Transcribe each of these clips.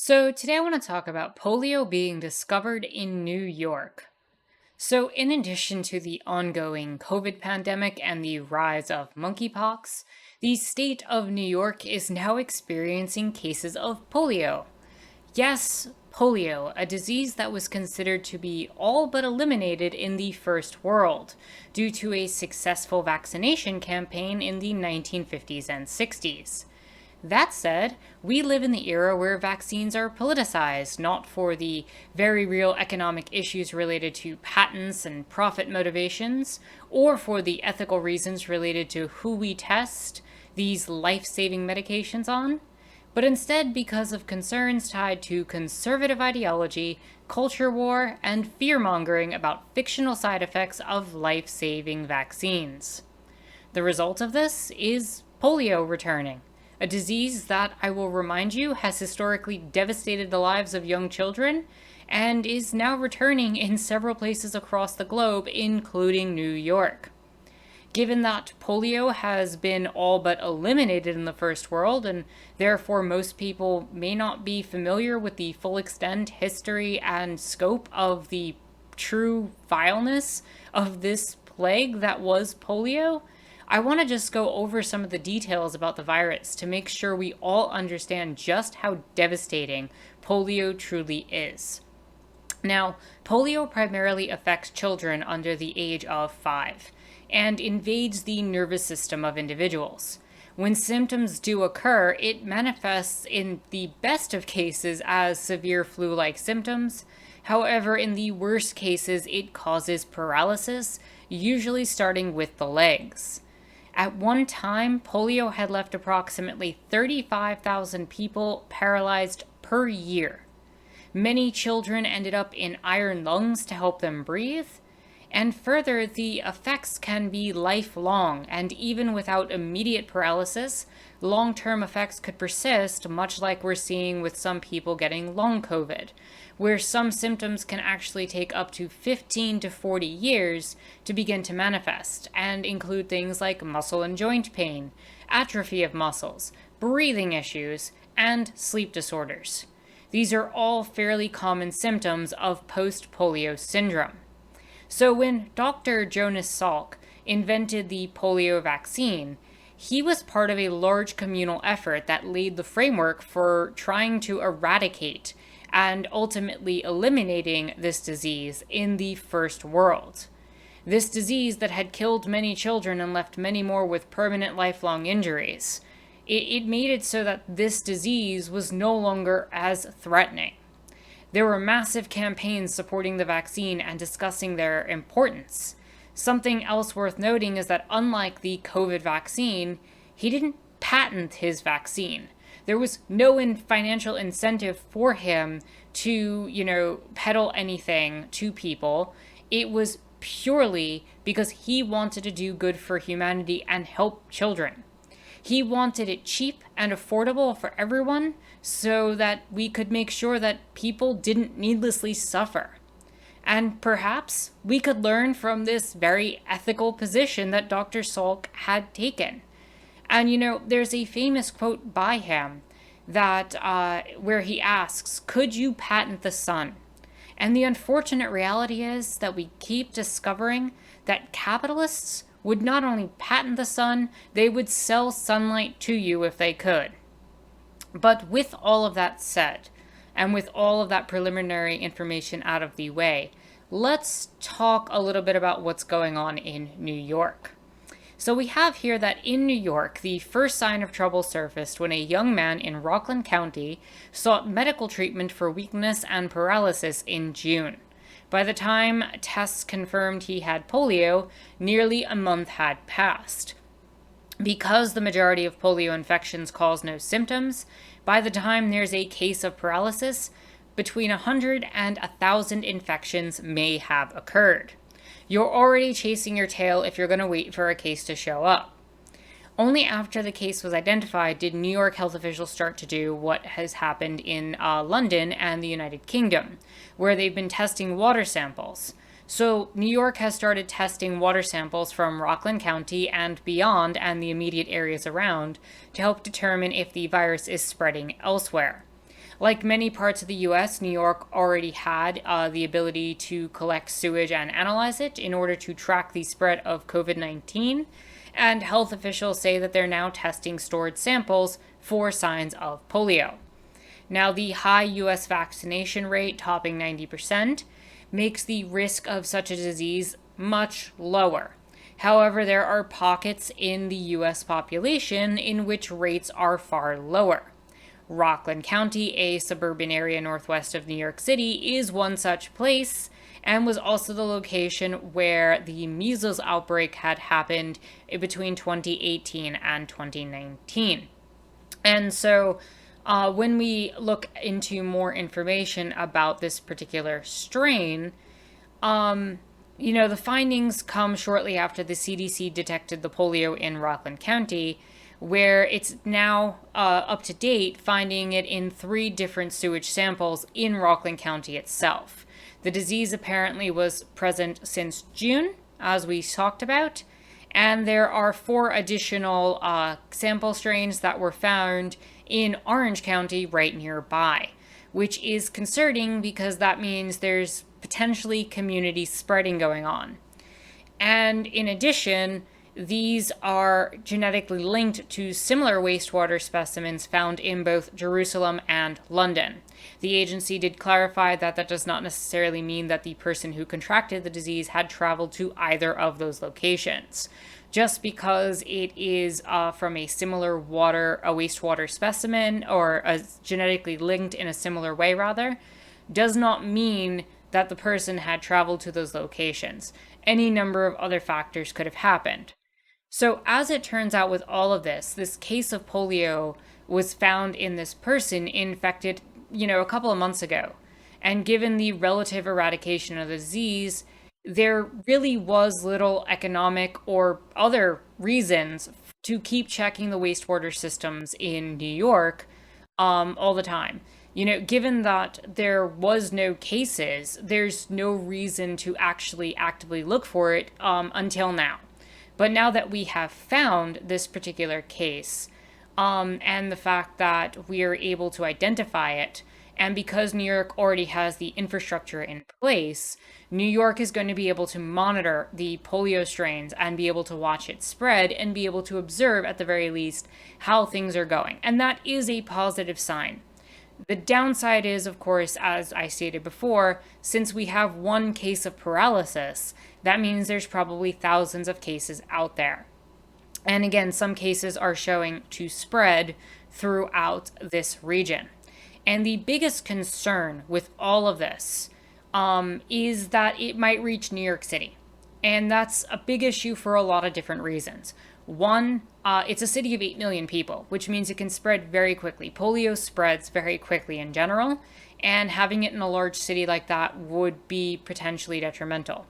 So, today I want to talk about polio being discovered in New York. So, in addition to the ongoing COVID pandemic and the rise of monkeypox, the state of New York is now experiencing cases of polio. Yes, polio, a disease that was considered to be all but eliminated in the First World due to a successful vaccination campaign in the 1950s and 60s. That said, we live in the era where vaccines are politicized, not for the very real economic issues related to patents and profit motivations, or for the ethical reasons related to who we test these life saving medications on, but instead because of concerns tied to conservative ideology, culture war, and fear mongering about fictional side effects of life saving vaccines. The result of this is polio returning, a disease that, I will remind you, has historically devastated the lives of young children and is now returning in several places across the globe, including New York. Given that polio has been all but eliminated in the First World, and therefore most people may not be familiar with the full extent, history, and scope of the true vileness of this plague that was polio, I want to just go over some of the details about the virus to make sure we all understand just how devastating polio truly is. Now, polio primarily affects children under the age of 5 and invades the nervous system of individuals. When symptoms do occur, it manifests in the best of cases as severe flu-like symptoms. However, in the worst cases, it causes paralysis, usually starting with the legs. At one time, polio had left approximately 35,000 people paralyzed per year. Many children ended up in iron lungs to help them breathe. And further, the effects can be lifelong, and even without immediate paralysis, long-term effects could persist, much like we're seeing with some people getting long COVID, where some symptoms can actually take up to 15 to 40 years to begin to manifest, and include things like muscle and joint pain, atrophy of muscles, breathing issues, and sleep disorders. These are all fairly common symptoms of post-polio syndrome. So when Dr. Jonas Salk invented the polio vaccine, he was part of a large communal effort that laid the framework for trying to eradicate and ultimately eliminating this disease in the First World. This disease that had killed many children and left many more with permanent lifelong injuries. It made it so that this disease was no longer as threatening. There were massive campaigns supporting the vaccine and discussing their importance. Something else worth noting is that unlike the COVID vaccine, he didn't patent his vaccine. There was no financial incentive for him to, peddle anything to people. It was purely because he wanted to do good for humanity and help children. He wanted it cheap and affordable for everyone so that we could make sure that people didn't needlessly suffer. And perhaps we could learn from this very ethical position that Dr. Salk had taken. And there's a famous quote by him that where he asks, "Could you patent the sun?" And the unfortunate reality is that we keep discovering that capitalists would not only patent the sun, they would sell sunlight to you if they could. But with all of that said, and with all of that preliminary information out of the way, let's talk a little bit about what's going on in New York. So we have here that in New York, the first sign of trouble surfaced when a young man in Rockland County sought medical treatment for weakness and paralysis in June. By the time tests confirmed he had polio, nearly a month had passed. Because the majority of polio infections cause no symptoms, by the time there's a case of paralysis, between 100 and 1,000 infections may have occurred. You're already chasing your tail if you're going to wait for a case to show up. Only after the case was identified did New York health officials start to do what has happened in London and the United Kingdom, where they've been testing water samples. So New York has started testing water samples from Rockland County and beyond and the immediate areas around to help determine if the virus is spreading elsewhere. Like many parts of the US, New York already had the ability to collect sewage and analyze it in order to track the spread of COVID 19. And health officials say that they're now testing stored samples for signs of polio. Now, the high US vaccination rate, topping 90%, makes the risk of such a disease much lower. However, there are pockets in the US population in which rates are far lower. Rockland County, a suburban area northwest of New York City, is one such place and was also the location where the measles outbreak had happened between 2018 and 2019. And so, when we look into more information about this particular strain, the findings come shortly after the CDC detected the polio in Rockland County, where it's now up to date, finding it in 3 different sewage samples in Rockland County itself. The disease apparently was present since June, as we talked about, and there are 4 additional sample strains that were found in Orange County right nearby, which is concerning because that means there's potentially community spreading going on. And in addition, these are genetically linked to similar wastewater specimens found in both Jerusalem and London. The agency did clarify that that does not necessarily mean that the person who contracted the disease had traveled to either of those locations. Just because it is from a similar a wastewater specimen, or genetically linked in a similar way, rather, does not mean that the person had traveled to those locations. Any number of other factors could have happened. So, as it turns out with all of this case of polio was found in this person infected, a couple of months ago. And given the relative eradication of the disease, there really was little economic or other reasons to keep checking the wastewater systems in New York all the time. Given that there was no cases, there's no reason to actually actively look for it until now. But now that we have found this particular case, and the fact that we are able to identify it, and because New York already has the infrastructure in place, New York is going to be able to monitor the polio strains and be able to watch it spread and be able to observe, at the very least, how things are going. And that is a positive sign. The downside is, of course, as I stated before, since we have 1 case of paralysis, that means there's probably thousands of cases out there. And again, some cases are showing to spread throughout this region. And the biggest concern with all of this is that it might reach New York City. And that's a big issue for a lot of different reasons. One, it's a city of 8 million people, which means it can spread very quickly. Polio spreads very quickly in general, and having it in a large city like that would be potentially detrimental.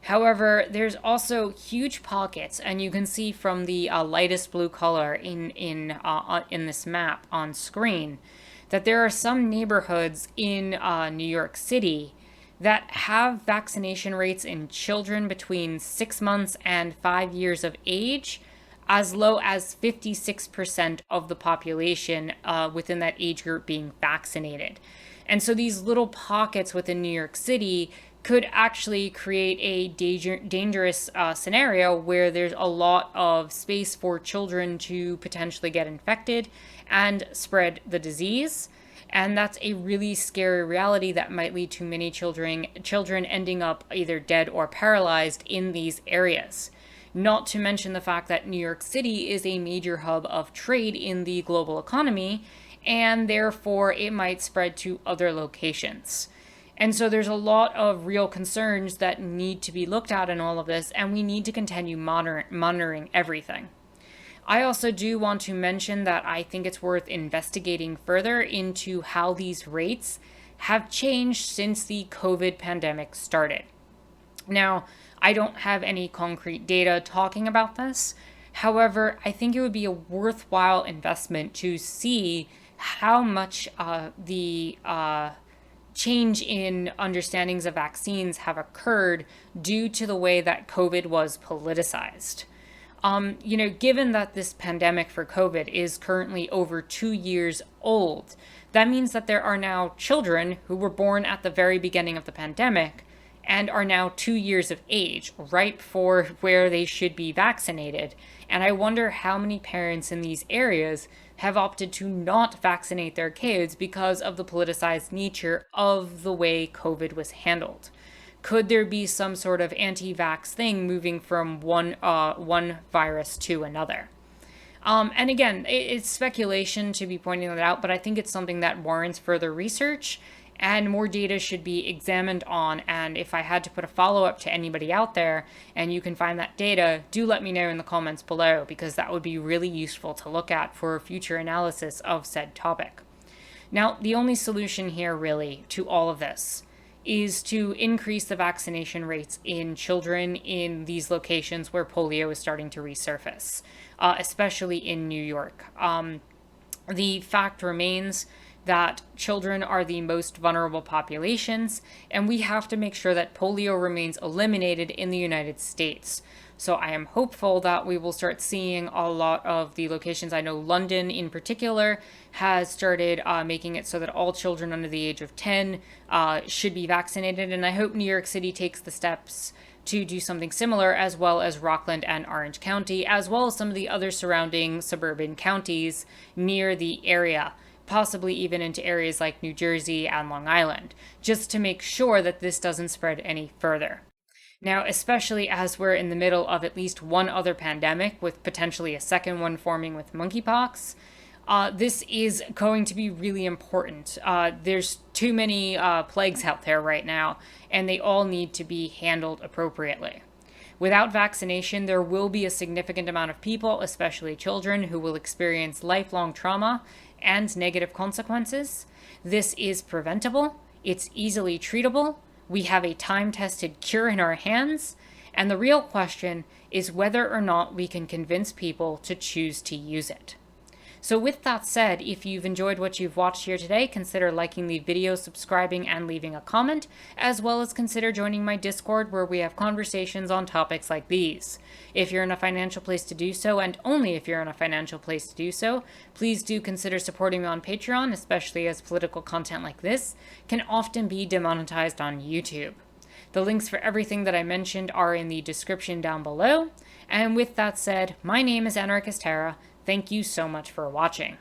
However, there's also huge pockets, and you can see from the lightest blue color in this map on screen that there are some neighborhoods in New York City that have vaccination rates in children between 6 months and 5 years of age, as low as 56% of the population within that age group being vaccinated. And so these little pockets within New York City could actually create a dangerous scenario where there's a lot of space for children to potentially get infected and spread the disease. And that's a really scary reality that might lead to many children ending up either dead or paralyzed in these areas. Not to mention the fact that New York City is a major hub of trade in the global economy, and therefore it might spread to other locations. And so there's a lot of real concerns that need to be looked at in all of this, and we need to continue monitoring everything. I also do want to mention that I think it's worth investigating further into how these rates have changed since the COVID pandemic started. Now, I don't have any concrete data talking about this. However, I think it would be a worthwhile investment to see how much the change in understandings of vaccines have occurred due to the way that COVID was politicized. Given that this pandemic for COVID is currently over 2 years old, that means that there are now children who were born at the very beginning of the pandemic and are now 2 years of age, ripe for where they should be vaccinated. And I wonder how many parents in these areas have opted to not vaccinate their kids because of the politicized nature of the way COVID was handled. Could there be some sort of anti-vax thing moving from one virus to another? And again, it's speculation to be pointing that out, but I think it's something that warrants further research and more data should be examined on. And if I had to put a follow-up to anybody out there and you can find that data, do let me know in the comments below, because that would be really useful to look at for future analysis of said topic. Now, the only solution here really to all of this is to increase the vaccination rates in children in these locations where polio is starting to resurface, especially in New York. The fact remains that children are the most vulnerable populations, and we have to make sure that polio remains eliminated in the United States. So I am hopeful that we will start seeing a lot of the locations. I know London in particular has started making it so that all children under the age of 10 should be vaccinated, and I hope New York City takes the steps to do something similar, as well as Rockland and Orange County, as well as some of the other surrounding suburban counties near the area, possibly even into areas like New Jersey and Long Island, just to make sure that this doesn't spread any further. Now, especially as we're in the middle of at least one other pandemic, with potentially a second one forming with monkeypox, this is going to be really important. There's too many plagues out there right now, and they all need to be handled appropriately. Without vaccination, there will be a significant amount of people, especially children, who will experience lifelong trauma and negative consequences. This is preventable, it's easily treatable, we have a time-tested cure in our hands, and the real question is whether or not we can convince people to choose to use it. So with that said, if you've enjoyed what you've watched here today, consider liking the video, subscribing, and leaving a comment, as well as consider joining my Discord, where we have conversations on topics like these. If you're in a financial place to do so, and only if you're in a financial place to do so, please do consider supporting me on Patreon, especially as political content like this can often be demonetized on YouTube. The links for everything that I mentioned are in the description down below. And with that said, my name is Anarchist Tara. Thank you so much for watching.